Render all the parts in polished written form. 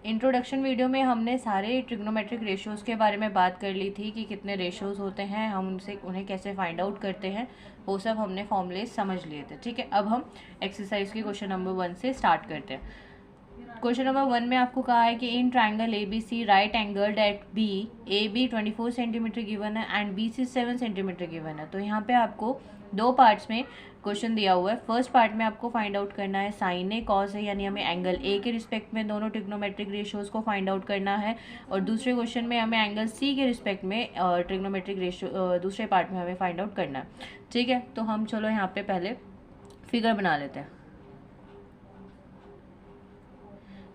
Introduction video में हमने सारे ट्रिग्नोमेट्रिक रेशियोज़ के बारे में बात कर ली थी कि कितने रेशियोज़ होते हैं, हम उन्हें कैसे फाइंड आउट करते हैं, वो सब हमने फॉर्मूलेज समझ लिए थे। ठीक है, अब हम एक्सरसाइज की क्वेश्चन नंबर 1 से स्टार्ट करते हैं। क्वेश्चन नंबर 1 में आपको कहा है कि in triangle A B C right angled at B, A B 24 centimeter given है and B C 7 centimeter given है। तो यहाँ पे आपको दो पार्ट्स में क्वेश्चन दिया हुआ है। फर्स्ट पार्ट में आपको फाइंड आउट करना है साइन ए कॉस है, यानी हमें एंगल ए के रिस्पेक्ट में दोनों ट्रिग्नोमेट्रिक रेशियोज़ को फाइंड आउट करना है, और दूसरे क्वेश्चन में हमें एंगल सी के रिस्पेक्ट में ट्रिग्नोमेट्रिक रेशियो दूसरे पार्ट में हमें फाइंड आउट करना है। ठीक है, तो हम चलो यहाँ पे पहले फिगर बना लेते हैं।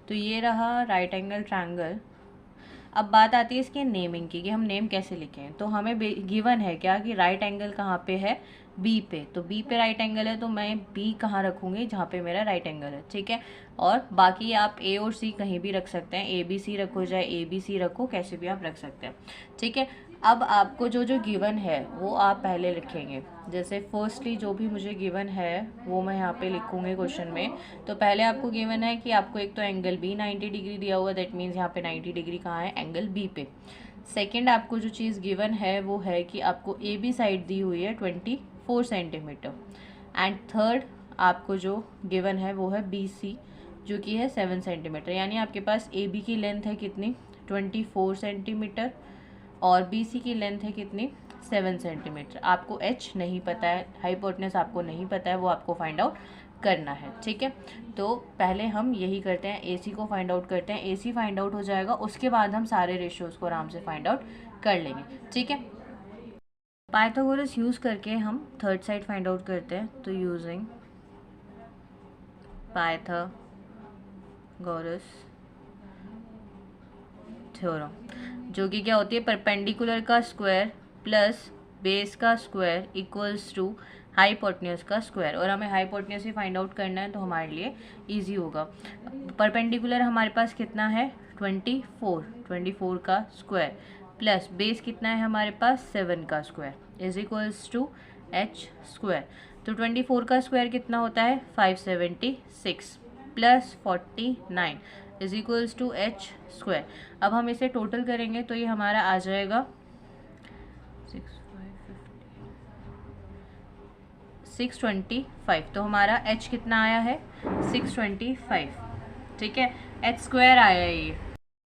तो ये रहा राइट एंगल ट्रायंगल। अब बात आती है इसके नेमिंग की कि हम नेम कैसे लिखें। तो हमें गिवन है क्या कि राइट एंगल कहाँ पे है, बी पे। तो बी पे राइट एंगल है, तो मैं बी कहाँ रखूँगी, जहाँ पे मेरा राइट एंगल है। ठीक है, और बाकी आप ए और सी कहीं भी रख सकते हैं, ए बी सी रखो चाहे ए बी सी रखो, कैसे भी आप रख सकते हैं। ठीक है, अब आपको जो जो गिवन है वो आप पहले लिखेंगे। जैसे फर्स्टली जो भी मुझे गिवन है वो मैं यहाँ पे लिखूँगी क्वेश्चन में। तो पहले आपको गिवन है कि आपको एक तो एंगल बी 90 डिग्री दिया हुआ, दैट मीन्स यहाँ पे 90 डिग्री कहाँ है, एंगल बी पे। सेकेंड आपको जो चीज़ गिवन है वो है कि आपको ए बी साइड दी हुई है 24 सेंटीमीटर, एंड थर्ड आपको जो गिवन है वो है बी सी जो कि है 7 सेंटीमीटर। यानी आपके पास ए बी की लेंथ है कितनी, 24 सेंटीमीटर, और बी सी की लेंथ है कितनी, 7 सेंटीमीटर। आपको एच नहीं पता है, हाइपोटेनस आपको नहीं पता है, वो आपको फाइंड आउट करना है। ठीक है, तो पहले हम यही करते हैं, ए सी को फाइंड आउट करते हैं। ए सी फाइंड आउट हो जाएगा, उसके बाद हम सारे रेशियोज़ को आराम से फाइंड आउट कर लेंगे। ठीक है, पाइथागोरस यूज़ करके हम थर्ड साइड फाइंड आउट करते हैं। तो यूजिंग पाइथागोरस थ्योरम, जो कि क्या होती है, परपेंडिकुलर का स्क्वायर प्लस बेस का स्क्वायर इक्वल्स टू हाइपोटेन्यूज का स्क्वायर। और हमें हाइपोटेन्यूज ही फाइंड आउट करना है, तो हमारे लिए इजी होगा। परपेंडिकुलर हमारे पास कितना है, 24 का स्क्वायर प्लस बेस कितना है हमारे पास, 7 का square is equals to h square. तो 24 का स्क्वायर कितना होता है, 576 plus 49 is equals to h square. अब हम इसे टोटल करेंगे तो ये हमारा आ जाएगा 625। तो हमारा एच कितना आया है, 625। ठीक है, एच स्क्वायर आया है ये,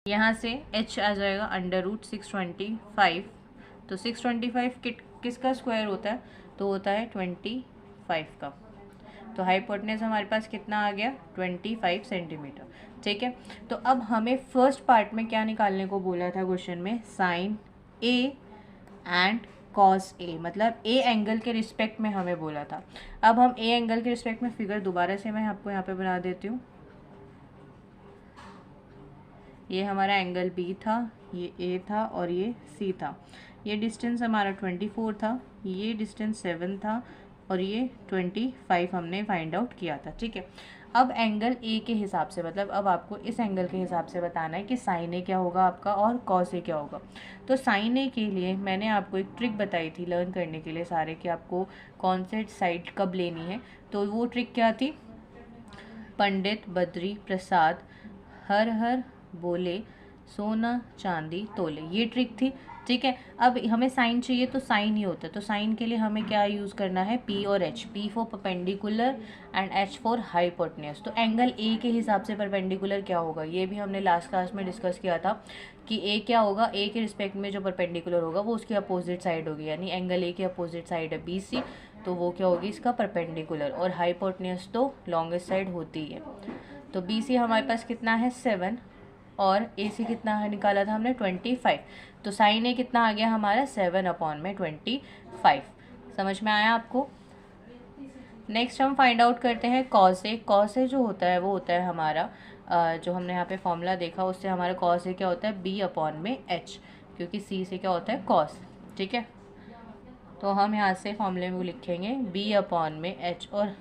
यहाँ से एच आ जाएगा अंडर रूट 625। तो 625 किसका स्क्वायर होता है, तो होता है 25 का। तो हाइपोटेनस हमारे पास कितना आ गया, 25 सेंटीमीटर। ठीक है, तो अब हमें फर्स्ट पार्ट में क्या निकालने को बोला था क्वेश्चन में, sign A and cos A, मतलब ए एंगल के रिस्पेक्ट में हमें बोला था। अब हम ए एंगल के रिस्पेक्ट में फिगर दोबारा से मैं आपको यहाँ पे बना देती हूँ। ये हमारा एंगल बी था, ये ए था और ये सी था। ये डिस्टेंस हमारा 24 था, ये डिस्टेंस 7 था, और ये 25 हमने फाइंड आउट किया था। ठीक है, अब एंगल ए के हिसाब से, मतलब अब आपको इस एंगल के हिसाब से बताना है कि साइन ए क्या होगा आपका और कॉस ए क्या होगा। तो साइन ए के लिए मैंने आपको एक ट्रिक बताई थी लर्न करने के लिए सारे, कि आपको कौन से साइड कब लेनी है। तो वो ट्रिक क्या थी, पंडित बद्री प्रसाद हर हर बोले सोना चांदी तोले, ये ट्रिक थी। ठीक है, अब हमें साइन चाहिए तो साइन ही होता है। तो साइन के लिए हमें क्या यूज़ करना है, पी और H, P for perpendicular and H for hypotenuse. तो एंगल ए के हिसाब से परपेंडिकुलर क्या होगा, ये भी हमने लास्ट क्लास में डिस्कस किया था कि ए क्या होगा, ए के रिस्पेक्ट में जो परपेंडिकुलर होगा वो उसकी अपोजिट साइड होगी। यानी एंगल ए की अपोजिट साइड है बी सी, तो वो क्या होगी, इसका परपेंडिकुलर, और हाइपोटेन्यूज तो लॉन्गेस्ट साइड होती है। तो बी सी हमारे पास कितना है, 7, और ए सी कितना है निकाला था हमने, 25। तो साइन ए कितना आ गया हमारा, 7/25। समझ में आया आपको। नेक्स्ट हम फाइंड आउट करते हैं कॉस ए। कॉस ए जो होता है वो होता है हमारा जो हमने यहाँ पे फॉर्मूला देखा उससे हमारा कॉस ए क्या होता है, B/H, क्योंकि सी से क्या होता है, कॉस। ठीक है, तो हम यहाँ से फॉर्मूले में लिखेंगे B/H, और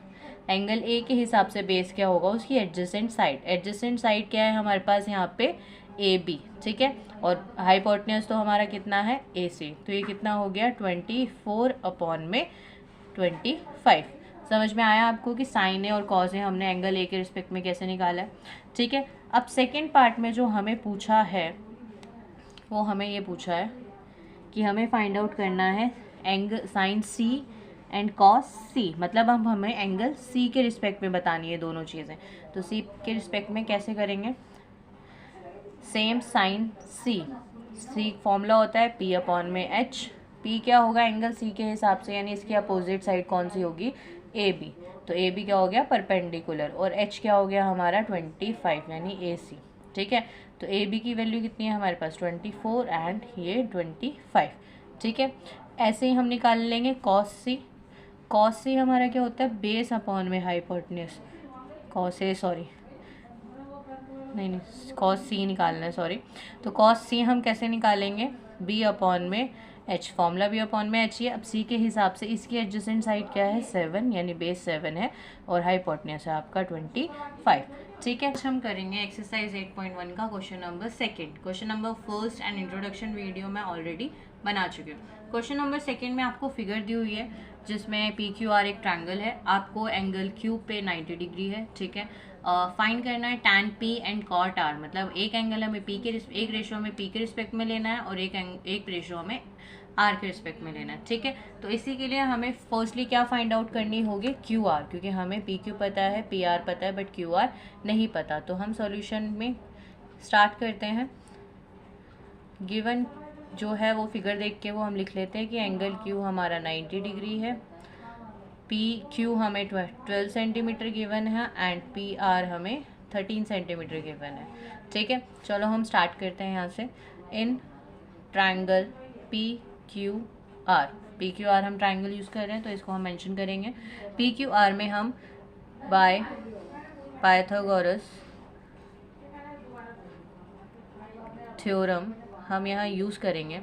एंगल ए के हिसाब से बेस क्या होगा, उसकी एडजेसेंट साइड। एडजेसेंट साइड क्या है हमारे पास यहाँ पे, ए बी। ठीक है, और हाइपोटेन्यूज तो हमारा कितना है, ए सी। तो ये कितना हो गया, 24/25। समझ में आया आपको कि साइन ए और कॉस ए हमने एंगल ए के रिस्पेक्ट में कैसे निकाला है। ठीक है, अब सेकेंड पार्ट में जो हमें पूछा है वो हमें ये पूछा है कि हमें फाइंड आउट करना है angle sine C and cos C, मतलब हम हमें एंगल सी के रिस्पेक्ट में बतानी है दोनों चीज़ें। तो सी के रिस्पेक्ट में कैसे करेंगे, सेम साइन सी, सी फॉर्मूला होता है पी अपॉन में एच। पी क्या होगा एंगल सी के हिसाब से, यानी इसकी अपोजिट साइड कौन सी होगी, ए बी। तो ए बी क्या हो गया परपेंडिकुलर, और एच क्या हो गया हमारा 25 यानी ए सी। ठीक है, तो ए बी की वैल्यू कितनी है हमारे पास 24 एंड ये 25। ठीक है, ऐसे ही हम निकाल लेंगे कॉस सी। कॉस सी हमारा क्या होता है बेस अपॉन में हाइपोटेन्यूज, कॉस ए सॉरी नहीं कॉस सी निकालना है सॉरी। तो कॉस सी हम कैसे निकालेंगे, बी अपॉन में एच, फॉर्मूला बी अपॉन में एच ही है। अब सी के हिसाब से इसकी एडजेसेंट साइड क्या है 7, यानी बेस 7 है और हाइपोटेन्यूज है आपका 25। ठीक है, हम करेंगे एक्सरसाइज 8.1 का question number second. Question number first and introduction video मैं ऑलरेडी बना चुकी हूँ। क्वेश्चन नंबर सेकंड में आपको फिगर दी हुई है जिसमें पी क्यू आर एक ट्रायंगल है, आपको एंगल क्यू पे 90 डिग्री है। ठीक है, फाइंड करना है tan P and cot R, मतलब एक एंगल हमें पी के एक रेशियो में पी के रिस्पेक्ट में लेना है और एक रेशियो में आर के रिस्पेक्ट में लेना है। ठीक है, तो इसी के लिए हमें फर्स्टली क्या फाइंड आउट करनी होगी क्यू आर, क्योंकि हमें पी क्यू पता है पी आर पता है बट क्यू आर नहीं पता। तो हम सॉल्यूशन में स्टार्ट करते हैं। गिवन जो है वो फिगर देख के वो हम लिख लेते हैं कि एंगल क्यू हमारा 90 डिग्री है, पी क्यू हमें 12 सेंटीमीटर गिवन है एंड पी आर हमें 13 सेंटीमीटर गिवन है। ठीक है, चलो हम स्टार्ट करते हैं यहाँ से। इन triangle P Q are, P Q are हम ट्रायंगल यूज़ कर रहे हैं तो इसको हम मेंशन करेंगे। पी क्यू आर में हम बाय पाइथागोरस थ्योरम हम यहाँ यूज़ करेंगे।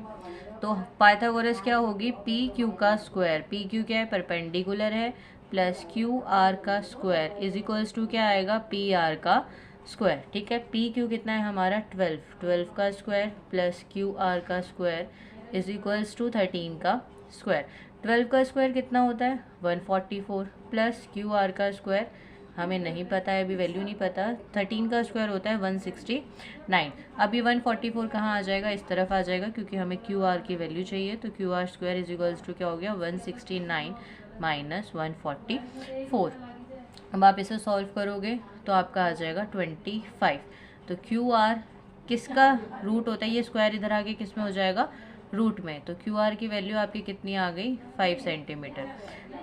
तो पाइथागोरस क्या होगी, पी क्यू का स्क्वायर, पी क्यू क्या है परपेंडिकुलर है, प्लस क्यू आर का स्क्वायर इज इक्वल्स टू क्या आएगा पी आर का स्क्वायर। ठीक है, पी क्यू कितना है हमारा 12 का स्क्वायर प्लस क्यू आर का स्क्वायर इज इक्वल्स टू 13 का स्क्वायर। 12 का स्क्वायर कितना होता है 144 प्लस क्यू आर का स्क्वायर हमें नहीं पता है, अभी वैल्यू नहीं पता। 13 का स्क्वायर होता है 169। अभी 144 कहाँ आ जाएगा, इस तरफ आ जाएगा क्योंकि हमें क्यू आर की वैल्यू चाहिए। तो Q R square is equals to क्या हो गया 169 माइनस 144। अब आप इसे सॉल्व करोगे तो आपका आ जाएगा 25। तो क्यू आर किसका रूट होता है, ये स्क्वायर इधर आके किस में हो जाएगा रूट में। तो क्यू आर की वैल्यू आपकी कितनी आ गई 5 सेंटीमीटर।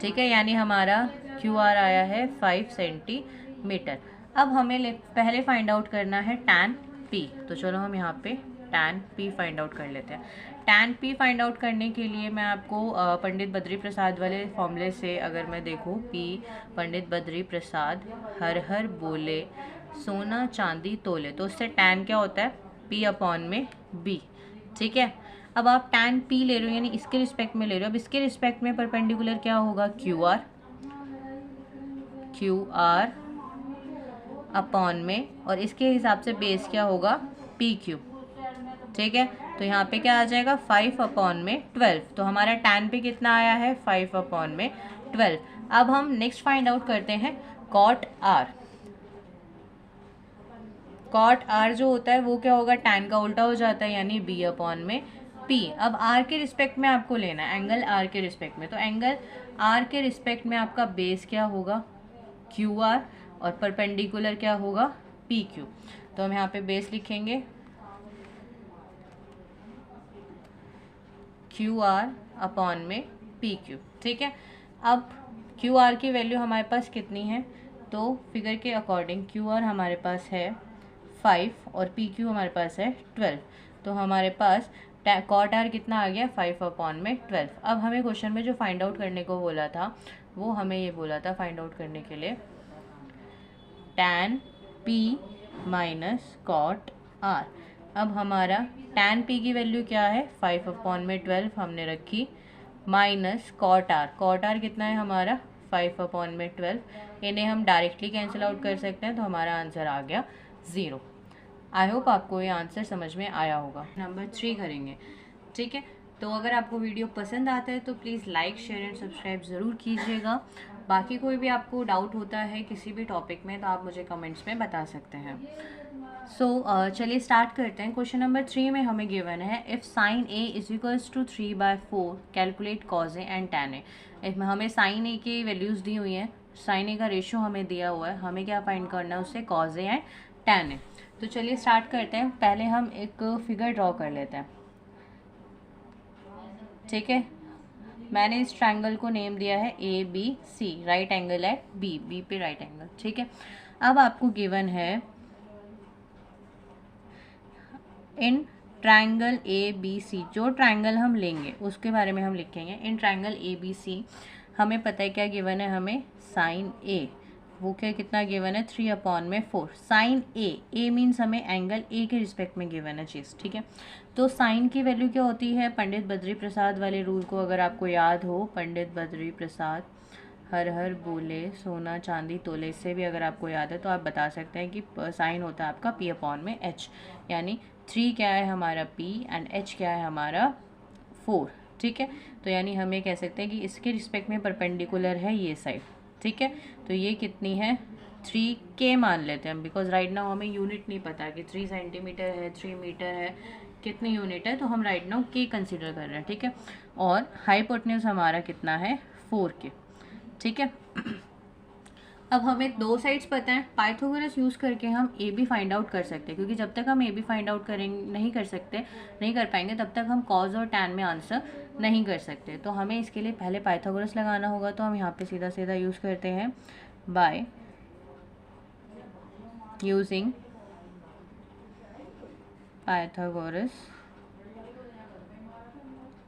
ठीक है, यानी हमारा क्यू आर आया है 5 सेंटीमीटर। अब हमें पहले फाइंड आउट करना है टैन पी। तो चलो हम यहाँ पे टैन पी फाइंड आउट कर लेते हैं। टैन पी फाइंड आउट करने के लिए मैं आपको पंडित बद्री प्रसाद वाले फॉर्मूले से अगर मैं देखूँ, पी पंडित बद्री प्रसाद हर हर बोले सोना चांदी तोले, तो उससे टैन क्या होता है पी अपॉन में बी। ठीक है, अब आप टैन पी ले रहे हो यानी इसके रिस्पेक्ट में ले रहे हो। अब इसके रिस्पेक्ट में परपेंडिकुलर क्या होगा क्यू आर अपॉन में, और इसके हिसाब से बेस क्या होगा पी क्यू। ठीक है, तो यहाँ पे क्या आ जाएगा 5 अपॉन में 12। तो हमारा टैन पे कितना आया है 5 अपॉन में 12। अब हम नेक्स्ट फाइंड आउट करते हैं कॉट आर। कॉट आर जो होता है वो क्या होगा टैन का उल्टा हो जाता है यानी बी अपॉन में पी। अब आर के रिस्पेक्ट में आपको लेना है एंगल आर के रिस्पेक्ट में, तो एंगल आर के रिस्पेक्ट में आपका बेस क्या होगा क्यू आर और परपेंडिकुलर क्या होगा पी क्यू। तो हम यहाँ पे बेस लिखेंगे क्यू आर अपॉन में पी क्यू। ठीक है, अब क्यू आर की वैल्यू हमारे पास कितनी है, तो फिगर के अकॉर्डिंग क्यू आर हमारे पास है 5 और पी क्यू हमारे पास है 12। तो हमारे पास कॉट आर कितना आ गया 5 अपॉन में 12। अब हमें क्वेश्चन में जो फाइंड आउट करने को बोला था वो हमें ये बोला था फाइंड आउट करने के लिए tan P minus cot R. अब हमारा टैन पी की वैल्यू क्या है 5 अपॉन में 12 हमने रखी, माइनस कॉट आर कितना है हमारा 5 अपॉन में 12। इन्हें हम डायरेक्टली कैंसिल आउट कर सकते हैं तो हमारा आंसर आ गया 0। आई होप आपको ये आंसर समझ में आया होगा। नंबर 3 करेंगे। ठीक है, तो अगर आपको वीडियो पसंद आता है तो please like share and subscribe ज़रूर कीजिएगा। बाकी कोई भी आपको डाउट होता है किसी भी टॉपिक में तो आप मुझे कमेंट्स में बता सकते हैं। चलिए स्टार्ट करते हैं। क्वेश्चन नंबर 3 में हमें गिवन है if sine A is equals to 3/4 calculate cos A and tan A. इसमें हमें साइन ए की वैल्यूज़ दी हुई हैं, साइन ए का रेशियो हमें दिया हुआ है, हमें क्या फाइंड करना है उससे, कॉज ए एंड टैन ए। तो चलिए स्टार्ट करते हैं। पहले हम एक फिगर ड्रॉ कर लेते हैं, ठीक है। मैंने इस ट्रायंगल को नेम दिया है A B C, right angle at B, B पे राइट एंगल, ठीक है। अब आपको गिवन है इन ट्रायंगल ए बी सी, जो ट्रायंगल हम लेंगे उसके बारे में हम लिखेंगे। इन ट्रायंगल ए बी सी हमें पता है क्या गिवन है, हमें साइन ए, वो क्या कितना गिवन है, 3/4 साइन ए मीन्स हमें एंगल ए के रिस्पेक्ट में गिवन है चीज़, ठीक है। तो साइन की वैल्यू क्या होती है, पंडित बद्री प्रसाद वाले रूल को अगर आपको याद हो, पंडित बद्री प्रसाद हर हर बोले सोना चांदी तोले, इससे भी अगर आपको याद है तो आप बता सकते हैं कि साइन होता है आपका P/H, यानी 3 क्या है हमारा P एंड H क्या है हमारा 4, ठीक है। तो यानी हमें कह सकते हैं कि इसके रिस्पेक्ट में परपेंडिकुलर है ये साइड, ठीक है। तो ये कितनी है, 3K मान लेते हैं हम, बिकॉज राइट नाउ हमें यूनिट नहीं पता कि 3 सेंटीमीटर है, 3 मीटर है, कितनी यूनिट है, तो हम राइट नाउ K कंसिडर कर रहे हैं, ठीक है। और हाइपोटेन्यूज हमारा कितना है, 4K, ठीक है। अब हमें दो साइड्स पता है, पाइथागोरस यूज़ करके हम ए बी फाइंड आउट कर सकते हैं, क्योंकि जब तक हम ए बी फाइंड आउट करेंगे नहीं कर पाएंगे तब तक हम कॉज और टैन में आंसर नहीं कर सकते। तो हमें इसके लिए पहले पाइथागोरस लगाना होगा, तो हम यहाँ पे सीधा सीधा यूज़ करते हैं by using Pythagoras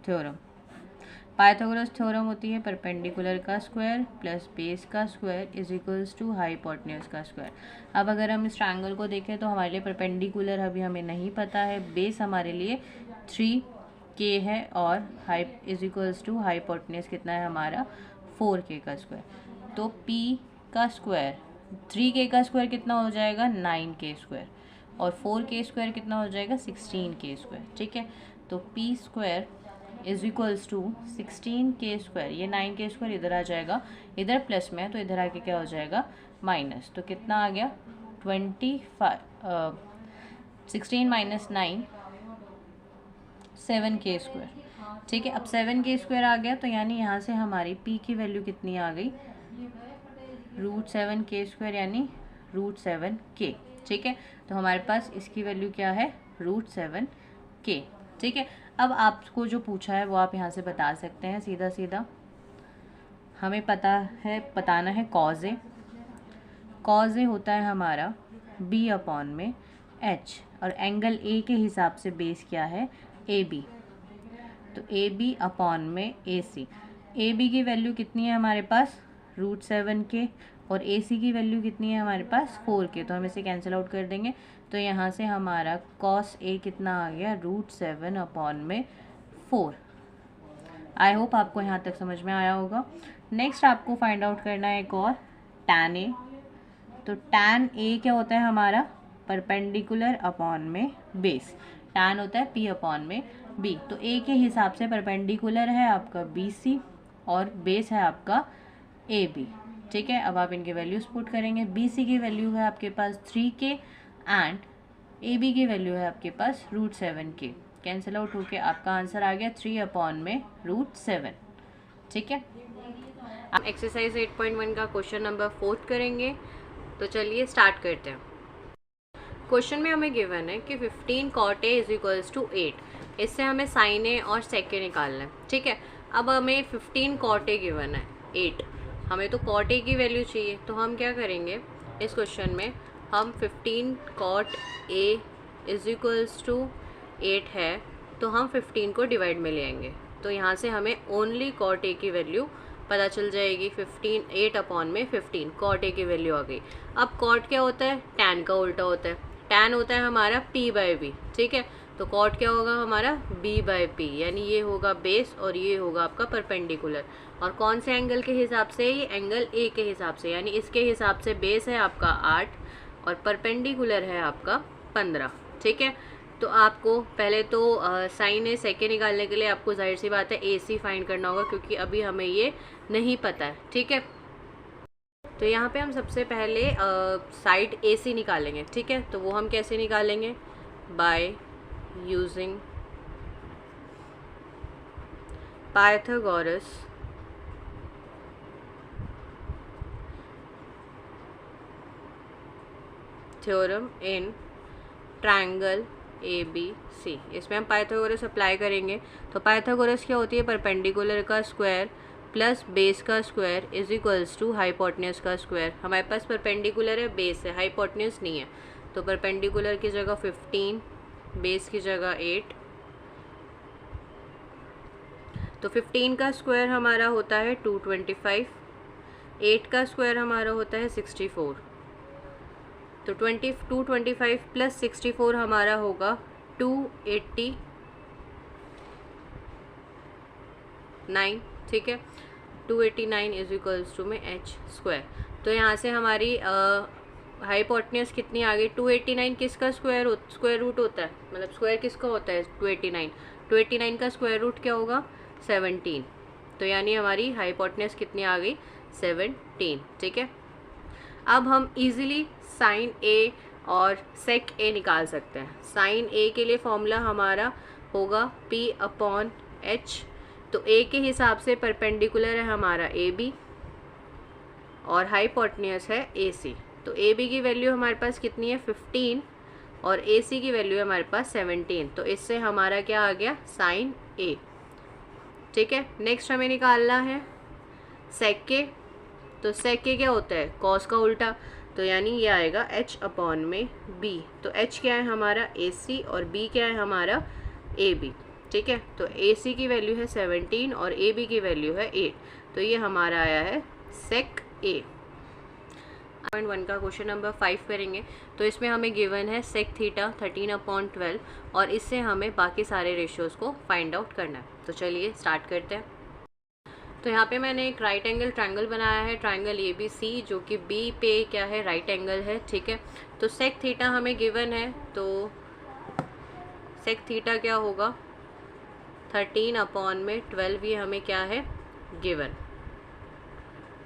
theorem. Pythagoras theorem होती है परपेंडिकुलर का स्क्वायर प्लस बेस का square is equals to hypotenuse का स्क्वायर। अब अगर हम इस ट्रायंगल को देखें तो हमारे लिए परपेंडिकुलर अभी हमें नहीं पता है, बेस हमारे लिए 3K है और hyp is equals to hypotenuse कितना है हमारा 4K का स्क्वायर। तो P का स्क्वायर 3K का स्क्वायर कितना हो जाएगा 9K स्क्वायर, और 4K स्क्वायर कितना हो जाएगा 16K स्क्वायर, ठीक है। तो P square is equals to 16K square, ये 9K स्क्वायर इधर आ जाएगा, इधर प्लस में है तो इधर आके क्या हो जाएगा माइनस, तो कितना आ गया 16 माइनस 9 7K स्क्वायर, ठीक है। अब 7K स्क्वायर आ गया, तो यानी यहाँ से हमारी P की वैल्यू कितनी आ गई, √7K स्क्वायर, यानी √7K, ठीक है। तो हमारे पास इसकी वैल्यू क्या है √7K, ठीक है। अब आपको जो पूछा है वो आप यहाँ से बता सकते हैं सीधा सीधा। हमें बताना है कॉज ए होता है हमारा B/H, और एंगल ए के हिसाब से बेस क्या है AB, तो AB/AC। AB की वैल्यू कितनी है हमारे पास √7K, और AC की वैल्यू कितनी है हमारे पास 4K, तो हम इसे कैंसिल आउट कर देंगे। तो यहाँ से हमारा cos A कितना आ गया √7/4। आई होप आपको यहाँ तक समझ में आया होगा। नेक्स्ट आपको फाइंड आउट करना है एक और tan A। तो tan A क्या होता है हमारा परपेंडिकुलर अपॉन में बेस, tan होता है P/B। तो A के हिसाब से परपेंडिकुलर है आपका BC और बेस है आपका AB, ठीक है। अब आप इनके वैल्यूज पुट करेंगे, BC की वैल्यू है आपके पास 3K एंड AB की वैल्यू है आपके पास √7K। कैंसिल आउट होके आपका आंसर आ गया 3/√7, ठीक है। आप एक्सरसाइज 8.1 का क्वेश्चन नंबर 4 करेंगे, तो चलिए स्टार्ट करते हैं। क्वेश्चन में हमें गिवन है कि 15 cot A is equals to 8, इससे हमें साइन ए और sec A निकालना है, ठीक है। अब हमें 15 cot A गिवन है 8, हमें तो cot A की वैल्यू चाहिए, तो हम क्या करेंगे इस क्वेश्चन में, हम 15 cot A is equals to 8 है, तो हम 15 को डिवाइड में ले आएंगे, तो यहाँ से हमें ओनली cot A की वैल्यू पता चल जाएगी। 8/15 cot A की वैल्यू आ गई। अब cot क्या होता है, tan का उल्टा होता है, tan होता है हमारा P/B, ठीक है। तो cot क्या होगा हमारा B/P, यानी ये होगा बेस और ये होगा आपका परपेंडिकुलर, और कौन से एंगल के हिसाब से, ये एंगल A के हिसाब से, यानी इसके हिसाब से बेस है आपका 8 और परपेंडिकुलर है आपका 15, ठीक है। तो आपको पहले तो साइन ए सेके निकालने के लिए आपको जाहिर सी बात है AC फाइंड करना होगा, क्योंकि अभी हमें ये नहीं पता है, ठीक है। तो यहाँ पे हम सबसे पहले साइड AC निकालेंगे, ठीक है। तो वो हम कैसे निकालेंगे, bye using Pythagoras theorem in triangle ABC। इसमें हम पाइथागोरस अप्लाई करेंगे। तो पाइथागोरस क्या होती है, परपेंडिकुलर का स्क्वायर प्लस बेस का square is equals to hypotenuse का स्क्वायर। हमारे पास परपेंडिकुलर है, बेस है, हाइपोटेन्यूज नहीं है। तो परपेंडिकुलर की जगह 15, बेस की जगह 8। तो 15 का स्क्वायर हमारा होता है 225, 8 का स्क्वायर हमारा होता है 64। तो 225 प्लस 64 हमारा होगा 289, ठीक है। 289 इज इक्वल्स टू में h²। तो यहाँ से हमारी हाइपोटेन्यूज कितनी आ गई, 289 किसका स्क्वायर रूट होता है, मतलब स्क्वायर किसका होता है 289 का स्क्वायर रूट क्या होगा 17। तो यानी हमारी हाइपोटेन्यूज कितनी आ गई 17, ठीक है। अब हम इजीली साइन A और सेक A निकाल सकते हैं। साइन A के लिए फॉर्मूला हमारा होगा P/H। तो A के हिसाब से परपेंडिकुलर है हमारा AB और हाइपोटेन्यूज है AC। तो AB की वैल्यू हमारे पास कितनी है 15 और AC की वैल्यू है हमारे पास 17। तो इससे हमारा क्या आ गया साइन A, ठीक है। नेक्स्ट हमें निकालना है सेक A। तो सेक A क्या होता है, कॉस का उल्टा। तो यानी ये आएगा H/B। तो H क्या है हमारा AC और B क्या है हमारा AB, ठीक है। तो AC की वैल्यू है 17 और AB की वैल्यू है 8। तो ये हमारा आया है सेक A। 1 का क्वेश्चन नंबर 5 करेंगे। तो इसमें हमें गिवन है सेक थीटा 13/12 और इससे हमें बाकी सारे रेशियोज़ को फाइंड आउट करना है। तो चलिए स्टार्ट करते हैं। तो यहाँ पे मैंने एक राइट एंगल ट्रायंगल बनाया है, ट्रायंगल ABC, जो कि B पे क्या है राइट एंगल है, ठीक है। तो सेक थीटा हमें गिवन है। तो सेक थीटा क्या होगा 13/12, ये हमें क्या है गिवन,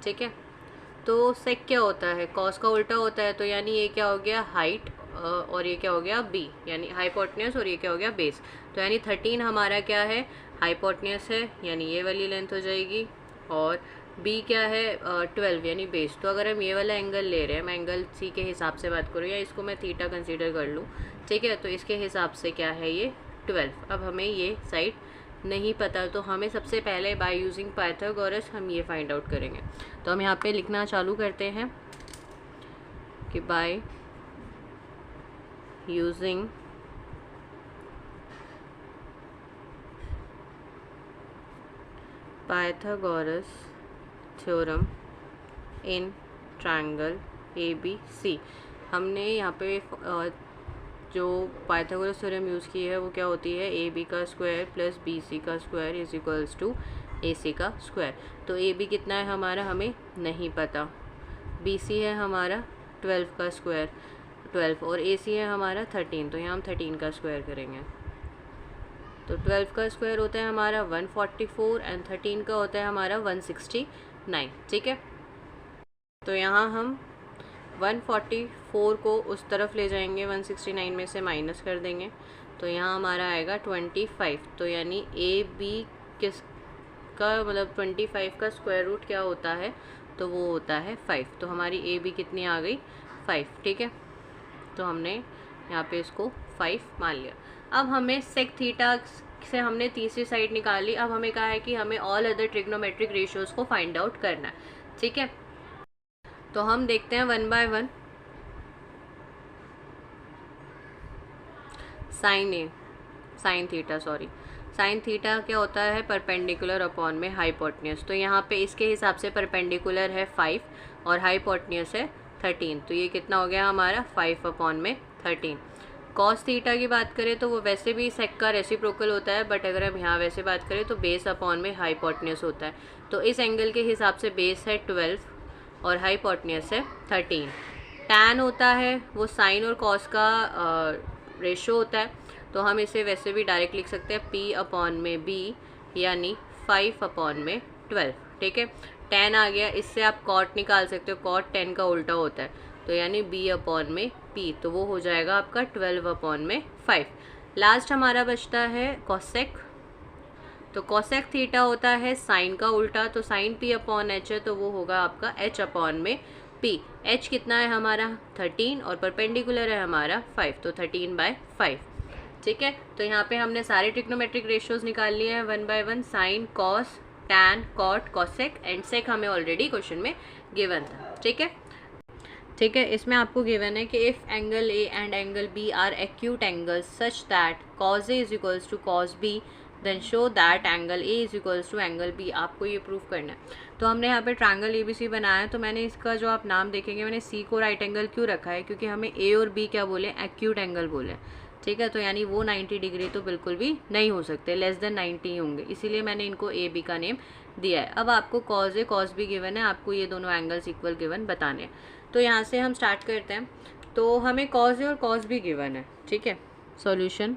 ठीक है। तो सेक क्या होता है, कॉस का उल्टा होता है। तो यानी ये क्या हो गया हाइट और ये क्या हो गया B, यानी हाइपोटेन्यूज, और ये क्या हो गया बेस। तो यानी 13 हमारा क्या है हाइपोटेन्यूज है, यानी ये वाली लेंथ हो जाएगी, और B क्या है 12 यानी बेस। तो अगर हम ये वाला एंगल ले रहे हैं, मैं एंगल C के हिसाब से बात करूँ या इसको मैं थीटा कंसीडर कर लूँ, ठीक है। तो इसके हिसाब से क्या है ये 12। अब हमें ये साइड नहीं पता, तो हमें सबसे पहले बाय यूजिंग पाइथागोरस हम ये फाइंड आउट करेंगे। तो हम यहाँ पे लिखना चालू करते हैं कि bye using Pythagoras theorem in triangle ABC। हमने यहाँ पे जो पाइथागोरस थ्योरम यूज़ की है वो क्या होती है, AB का स्क्वायर प्लस BC का square is equals to AC का स्क्वायर। तो AB कितना है हमारा हमें नहीं पता, BC है हमारा 12 का स्क्वायर 12 और AC है हमारा 13। तो यहाँ हम 13 का स्क्वायर करेंगे। तो 12 का स्क्वायर होता है हमारा 144 एंड 13 का होता है हमारा 169, ठीक है। तो यहाँ हम 144 को उस तरफ ले जाएंगे, 169 में से माइनस कर देंगे। तो यहाँ हमारा आएगा 25। तो यानी AB किस का मतलब 25 का स्क्वायर रूट क्या होता है, तो वो होता है 5। तो हमारी AB कितनी आ गई 5, ठीक है। तो हमने यहाँ पे इसको 5 मान लिया। अब हमें सेक थीटा से हमने तीसरी साइड निकाली। अब हमें कहा है कि हमें ऑल अदर ट्रिग्नोमेट्रिक रेशियोज़ को फाइंड आउट करना है, ठीक है। तो हम देखते हैं 1 बाय 1। साइन थीटा क्या होता है परपेंडिकुलर अपॉन में हाइपोटेन्यूज। तो यहाँ पे इसके हिसाब से परपेंडिकुलर है 5 और हाइपोटेन्यूज है 13। तो ये कितना हो गया हमारा 5/13। कॉस थीटा की बात करें तो वो वैसे भी सेक का रेसिप्रोकल होता है, बट अगर हम यहाँ वैसे बात करें तो बेस अपॉन में हाइपोटेन्यूज होता है। तो इस एंगल के हिसाब से बेस है 12 और हाइपोटेन्यूज है 13। टैन होता है वो साइन और कॉस का रेशो होता है। तो हम इसे वैसे भी डायरेक्ट लिख सकते हैं P/B यानी 5/12, ठीक है। 10 आ गया, इससे आप कॉट निकाल सकते हो, कॉट 10 का उल्टा होता है, तो यानी b अपॉन में p, तो वो हो जाएगा आपका 12 अपॉन में 5। लास्ट हमारा बचता है कॉसेक, तो कॉसेक थीटा होता है साइन का उल्टा, तो साइन p अपॉन h है, तो वो होगा आपका h अपॉन में p। h कितना है हमारा 13 और परपेंडिकुलर है हमारा 5, तो 13/5। ठीक है, तो यहाँ पे हमने सारे ट्रिग्नोमेट्रिक रेशियोज निकाल लिए हैं 1 by 1, sine, cos, tan, cot, cosec and sec हमें ऑलरेडी क्वेश्चन में गिवन था। ठीक है, ठीक है, इसमें आपको गिवन है कि if angle A and angle B are acute angles such that cos A is equals to cos B then show that angle A is equals to angle B. आपको ये प्रूव करना है। तो हमने यहाँ पे ट्रायंगल ए बी सी बनाया है, तो मैंने इसका जो आप नाम देखेंगे, मैंने सी को राइट एंगल क्यों रखा है, क्योंकि हमें ए और बी क्या बोले, एक्यूट एंगल बोले। ठीक है, तो यानी वो 90 डिग्री तो बिल्कुल भी नहीं हो सकते, लेस देन 90 ही होंगे, इसीलिए मैंने इनको ए बी का नेम दिया है। अब आपको cause A cause be given है, आपको ये दोनों एंगल्स इक्वल गिवन बताने हैं। तो यहाँ से हम स्टार्ट करते हैं। तो हमें कॉज ए और कॉज बी गिवन है। ठीक है, solution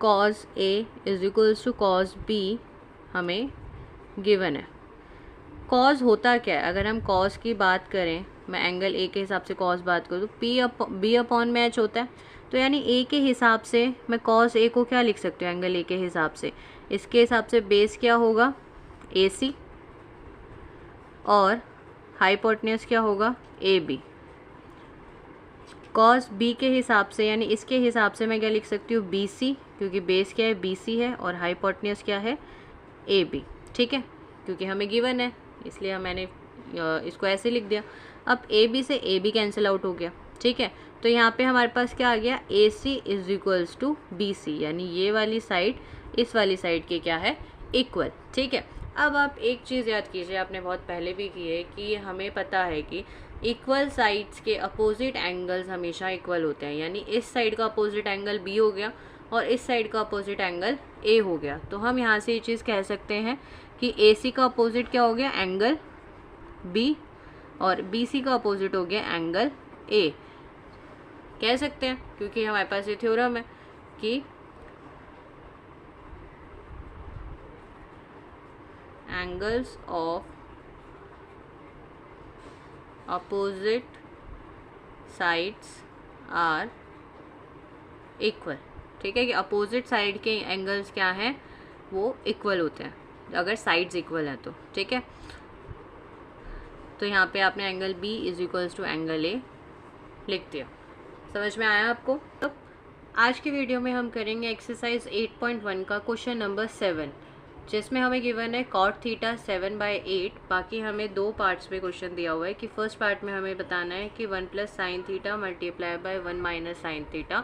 cos A is equals to cos B हमें गिवन है। कॉज होता क्या है, अगर हम कॉज की बात करें, मैं एंगल ए के हिसाब से कॉज बात करूँ तो बी अपॉन में एच होता है, तो यानी ए के हिसाब से मैं कॉज ए को क्या लिख सकती हूँ, एंगल ए के हिसाब से, इसके हिसाब से बेस क्या होगा ए सी और हाइपोटेन्यूज क्या होगा ए बी। कॉस बी के हिसाब से यानी इसके हिसाब से मैं क्या लिख सकती हूँ बी सी, क्योंकि बेस क्या है बी सी है और हाइपोटेन्यूज क्या है ए बी। ठीक है, क्योंकि हमें गिवन है इसलिए मैंने इसको ऐसे लिख दिया। अब ए बी से ए बी कैंसिल आउट हो गया। ठीक है, तो यहाँ पे हमारे पास क्या आ गया, A C is equals to B C, यानी ये वाली साइड इस वाली साइड के क्या है इक्वल। ठीक है, अब आप एक चीज़ याद कीजिए, आपने बहुत पहले भी की है कि हमें पता है कि इक्वल साइड्स के अपोजिट एंगल्स हमेशा इक्वल होते हैं, यानी इस साइड का अपोजिट एंगल बी हो गया और इस साइड का अपोजिट एंगल ए हो गया। तो हम यहाँ से ये चीज़ कह सकते हैं कि ए सी का अपोजिट क्या हो गया एंगल बी और बी सी का अपोजिट हो गया एंगल ए, कह सकते हैं, क्योंकि हमारे पास ये थ्योरम है कि angles of opposite sides are equal. ठीक है, कि अपोजिट साइड के एंगल्स क्या हैं वो इक्वल होते हैं अगर साइड्स इक्वल हैं तो। ठीक है, तो यहाँ पे आपने angle B is equals to angle A लिख दिया। समझ में आया आपको? तो आज की वीडियो में हम करेंगे एक्सरसाइज 8.1 का क्वेश्चन नंबर 7, जिसमें हमें गिवन है कॉट थीटा 7/8। बाकी हमें दो पार्ट्स में क्वेश्चन दिया हुआ है कि फर्स्ट पार्ट में हमें बताना है कि 1 + sin theta multiply by 1 - sin theta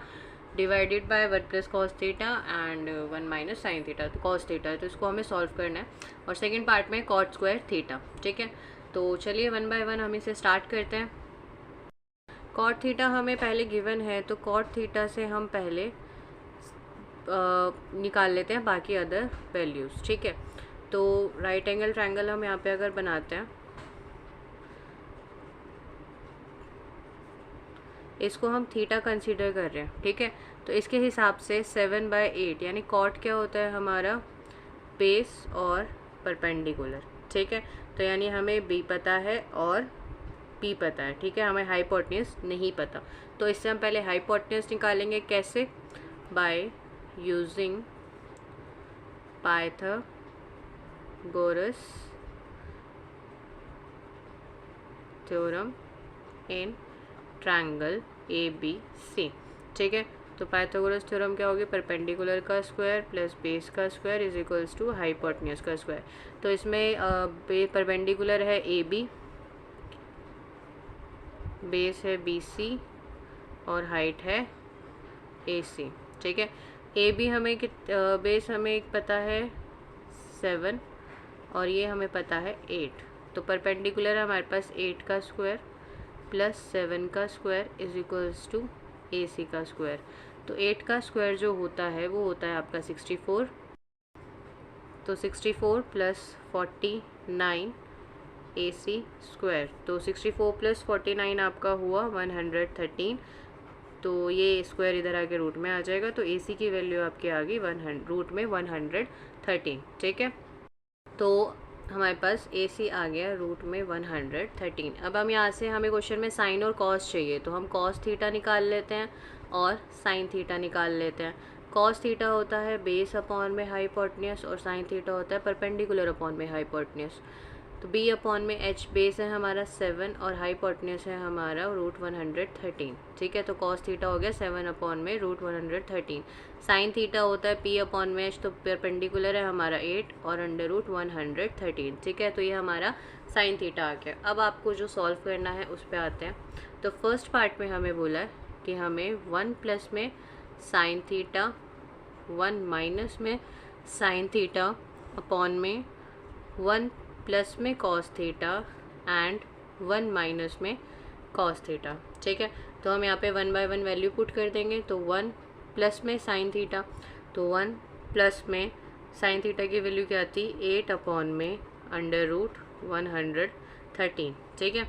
divided by 1 + cos theta and 1 - sin theta, तो cos थीटा है, तो इसको हमें सॉल्व करना है। और सेकेंड पार्ट में कॉट स्क्वायर थीटा। ठीक है, तो चलिए 1 बाय 1 हम इसे स्टार्ट करते हैं। कॉट थीटा हमें पहले गिवन है, तो कॉट थीटा से हम पहले निकाल लेते हैं बाकी अदर वैल्यूज़। ठीक है, तो राइट एंगल ट्रायंगल हम यहाँ पे अगर बनाते हैं, इसको हम थीटा कंसीडर कर रहे हैं। ठीक है, तो इसके हिसाब से 7/8 यानी कॉट क्या होता है हमारा बेस और परपेंडिकुलर। ठीक है, तो यानी हमें बी पता है और पी पता है। ठीक है, हमें हाइपोटेन्यूज नहीं पता, तो इससे हम पहले हाइपोटेन्यूज निकालेंगे। कैसे? By using Pythagoras theorem in triangle A B C. ठीक है, तो पाइथागोरस थ्योरम क्या होगी, परपेंडिकुलर का स्क्वायर प्लस बेस का square is equals to hypotenuse का स्क्वायर। तो इसमें परपेंडिकुलर है ए बी, बेस है बी सी और हाइट है ए सी। ठीक है, ए बी हमें बेस हमें एक पता है 7 और ये हमें पता है 8, तो परपेंडिकुलर है हमारे पास 8 का स्क्वायर प्लस 7 का स्क्वायर इज इक्वल्स टू ए सी का स्क्वायर। तो 8 का स्क्वायर जो होता है वो होता है आपका 64, तो 64 प्लस 49 ए सी स्क्वायर, तो 64 प्लस 49 आपका हुआ 113, तो ये स्क्वायर इधर आके रूट में आ जाएगा, तो ए सी की वैल्यू आपकी आ गई रूट में 113। ठीक है, तो हमारे पास ए सी आ गया रूट में 113। अब हम यहाँ से हमें क्वेश्चन में साइन और कॉस चाहिए, तो हम कॉस थीटा निकाल लेते हैं और साइन थीटा निकाल लेते हैं। कॉस थीटा होता है बेस अपॉन में हाइपोटेन्यूज और साइन थीटा होता है परपेंडिकुलर अपॉन में हाइपोटेन्यूज। तो बी अपॉन में एच बेस है हमारा 7 और हाइपोटेन्यूज है हमारा रूट 113। ठीक है, तो कॉस थीटा हो गया 7 अपॉन में रूट 113। साइन थीटा होता है पी अपॉन में एच, तो परपेंडिकुलर है हमारा 8 और अंडर रूट 113। ठीक है, तो ये हमारा साइन थीटा आ गया। अब आपको जो सॉल्व करना है उस पर आते हैं। तो फर्स्ट पार्ट में हमें बोला है कि हमें 1 प्लस में साइन थीटा, 1 माइनस में साइन थीटा अपॉन में 1 प्लस में कॉस थीटा एंड 1 माइनस में कॉस थीटा। ठीक है, तो हम यहाँ पे 1 बाय 1 वैल्यू पुट कर देंगे। तो 1 प्लस में साइन थीटा, तो 1 प्लस में साइन थीटा की वैल्यू क्या थी 8 अपॉन में अंडर रूट 113। ठीक है,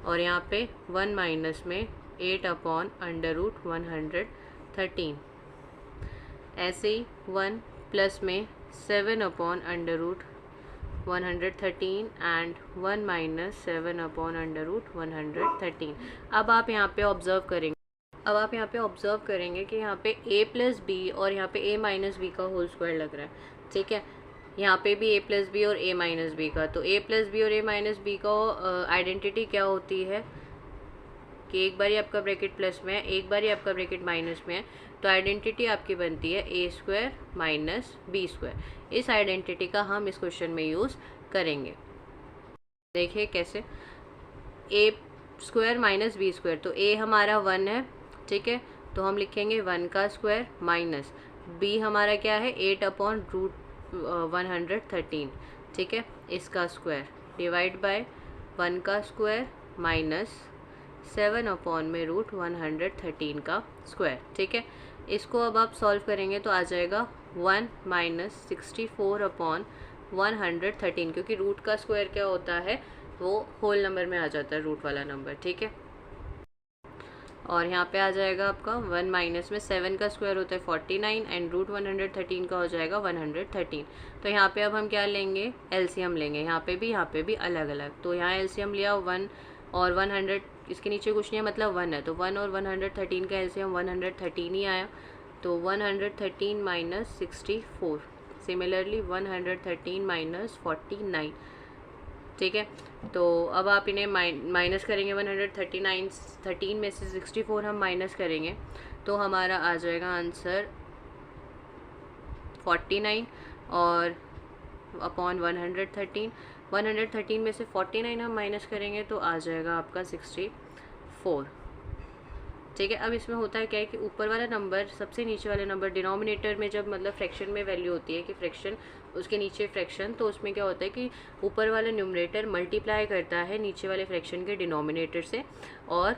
और यहाँ पे 1 माइनस में 8 अपॉन अंडर रूट 113। ऐसे ही 1 प्लस में 7 upon under root 113 and 1 minus 7 upon under root 113। अब आप यहाँ पे ऑब्जर्व करेंगे कि यहाँ पे a प्लस बी और यहाँ पे a माइनस बी का होल स्क्वायर लग रहा है। ठीक है, यहाँ पे भी a प्लस बी और a माइनस बी का। तो a प्लस बी और a माइनस बी का आइडेंटिटी क्या होती है कि एक बार ही आपका ब्रैकेट प्लस में है, एक बार ही आपका ब्रैकेट माइनस में है, तो आइडेंटिटी आपकी बनती है a square minus B square. इस आइडेंटिटी का हम इस क्वेश्चन में यूज़ करेंगे। देखिए कैसे, a square minus B square, तो a हमारा 1 है। ठीक है, तो हम लिखेंगे 1 का स्क्वायर माइनस b हमारा क्या है 8 अपॉन रूट 113। ठीक है, इसका स्क्वायर डिवाइड बाय 1 का स्क्वायर माइनस 7 अपॉन में रूट 113 का स्क्वायर। ठीक है, इसको अब आप सॉल्व करेंगे तो आ जाएगा 1 माइनस 64 अपॉन 113, क्योंकि रूट का स्क्वायर क्या होता है वो होल नंबर में आ जाता है, रूट वाला नंबर। ठीक है, और यहाँ पे आ जाएगा आपका 1 माइनस में 7 का स्क्वायर होता है 49 एंड रूट 113 का हो जाएगा 113। तो यहाँ पे अब हम क्या लेंगे, एलसीएम लेंगे। यहाँ पे भी अलग अलग। तो यहाँ एलसीएम लिया 1 और 100, इसके नीचे कुछ नहीं है मतलब 1 है, तो 1 और 113 का एलसीएम 113 ही आया। तो 113 माइनस 64, सिमिलरली 113 माइनस 49। ठीक है, तो अब आप इन्हें माइनस करेंगे 113 में से 64 हम माइनस करेंगे तो हमारा आ जाएगा आंसर 49 और अपॉन 113 में से 49 हम माइनस करेंगे तो आ जाएगा आपका 64। ठीक है, अब इसमें होता है क्या है कि ऊपर वाला नंबर सबसे नीचे वाले नंबर डिनोमिनेटर में जब मतलब फ्रैक्शन में वैल्यू होती है कि फ्रैक्शन उसके नीचे फ्रैक्शन, तो उसमें क्या होता है कि ऊपर वाला न्यूमरेटर मल्टीप्लाई करता है नीचे वाले फ्रैक्शन के डिनोमिनेटर से और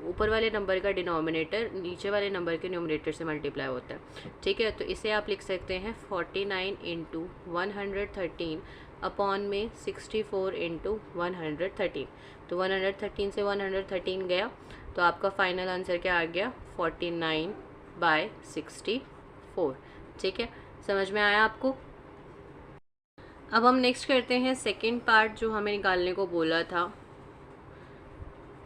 ऊपर वाले नंबर का डिनोमिनेटर नीचे वाले नंबर के न्यूमरेटर से मल्टीप्लाई होता है। ठीक है, तो इसे आप लिख सकते हैं 49 इंटू 113 अपॉन में 64 इंटू 113। तो 113 से 113 गया तो आपका फाइनल आंसर क्या आ गया 49/64। ठीक है, समझ में आया आपको। अब हम नेक्स्ट करते हैं सेकंड पार्ट जो हमें निकालने को बोला था।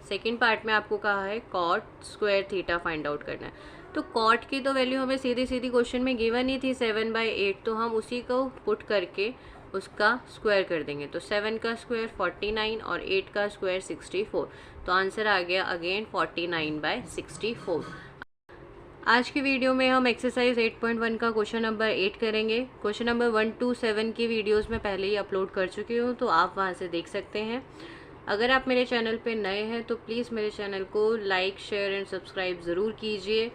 सेकंड पार्ट में आपको कहा है cot square theta find out करना है। तो कॉट की तो वैल्यू हमें सीधी सीधी क्वेश्चन में गिवन ही थी 7/8, तो हम उसी को पुट करके उसका स्क्वायर कर देंगे। तो 7 का स्क्वायर 49 और 8 का स्क्वायर 64, तो आंसर आ गया अगेन 49/64। आज की वीडियो में हम एक्सरसाइज 8.1 का क्वेश्चन नंबर 8 करेंगे। क्वेश्चन नंबर 1 to 7 की वीडियोस में पहले ही अपलोड कर चुकी हूँ, तो आप वहाँ से देख सकते हैं। अगर आप मेरे चैनल पे नए हैं तो प्लीज़ मेरे चैनल को लाइक शेयर एंड सब्सक्राइब ज़रूर कीजिए।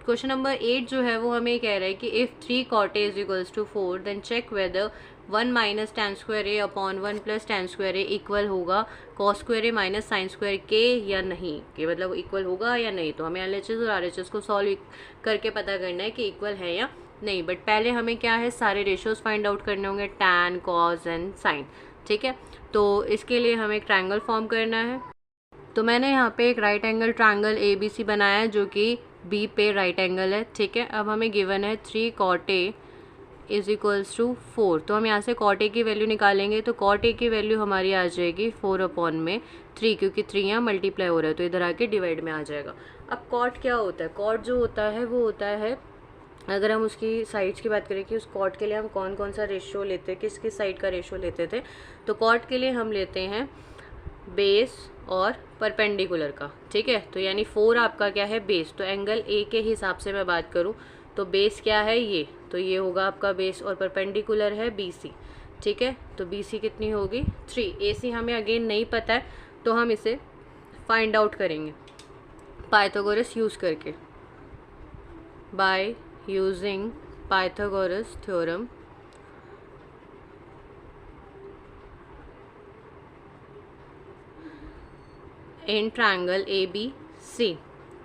क्वेश्चन नंबर 8 जो है वो हमें कह रहा है कि if 3 cot A is equals to 4 then check whether 1 minus tan square A upon 1 plus tan square A equal होगा cos square A minus sine square के या नहीं, कि मतलब इक्वल होगा या नहीं। तो हमें LHS और RHS को सॉल्व करके पता करना है कि इक्वल है या नहीं। बट पहले हमें क्या है सारे रेशियोज फाइंड आउट करने होंगे, tan cos एंड साइन। ठीक है, तो इसके लिए हमें एक ट्रायंगल फॉर्म करना है। तो मैंने यहाँ पे एक राइट एंगल ट्रायंगल ABC बनाया है जो कि B पे राइट एंगल है। ठीक है, अब हमें गिवन है 3 cot A is equals to 4। तो हम यहाँ से कॉट ए की वैल्यू निकालेंगे, तो कॉट ए की वैल्यू हमारी आ जाएगी 4/3, क्योंकि 3 यहाँ मल्टीप्लाई हो रहा है तो इधर आके डिवाइड में आ जाएगा। अब कॉट क्या होता है? कॉट जो होता है वो होता है, अगर हम उसकी साइड्स की बात करें कि उस कॉट के लिए हम कौन कौन सा रेशियो लेते हैं, किस किस साइड का रेशियो लेते थे, तो कॉट के लिए हम लेते हैं बेस और परपेंडिकुलर का, ठीक है। तो यानी 4 आपका क्या है? बेस। तो एंगल ए के हिसाब से मैं बात करूँ तो बेस क्या है? ये, तो ये होगा आपका बेस और परपेंडिकुलर है BC, ठीक है। तो BC कितनी होगी? 3। AC हमें अगेन नहीं पता है तो हम इसे फाइंड आउट करेंगे पाइथागोरस यूज़ करके, bye using Pythagoras theorem in triangle ABC,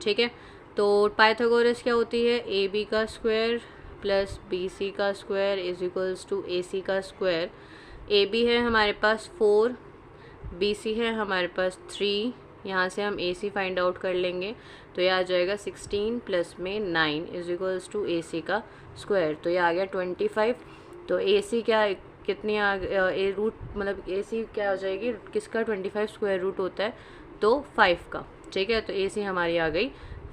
ठीक है। तो पाइथागोरस क्या होती है? AB का स्क्वायर प्लस BC का square is equals to AC का स्क्वायर। AB है हमारे पास 4, BC है हमारे पास 3, यहाँ से हम AC फाइंड आउट कर लेंगे तो ये आ जाएगा 16 प्लस में 9 इज इक्वल्स टू AC का स्क्वायर। तो ये आ गया 25। तो AC क्या कितनी आ रूट, मतलब AC क्या हो जाएगी? किसका 25 स्क्वायर रूट होता है? तो 5 का, ठीक है। तो AC हमारी आ गई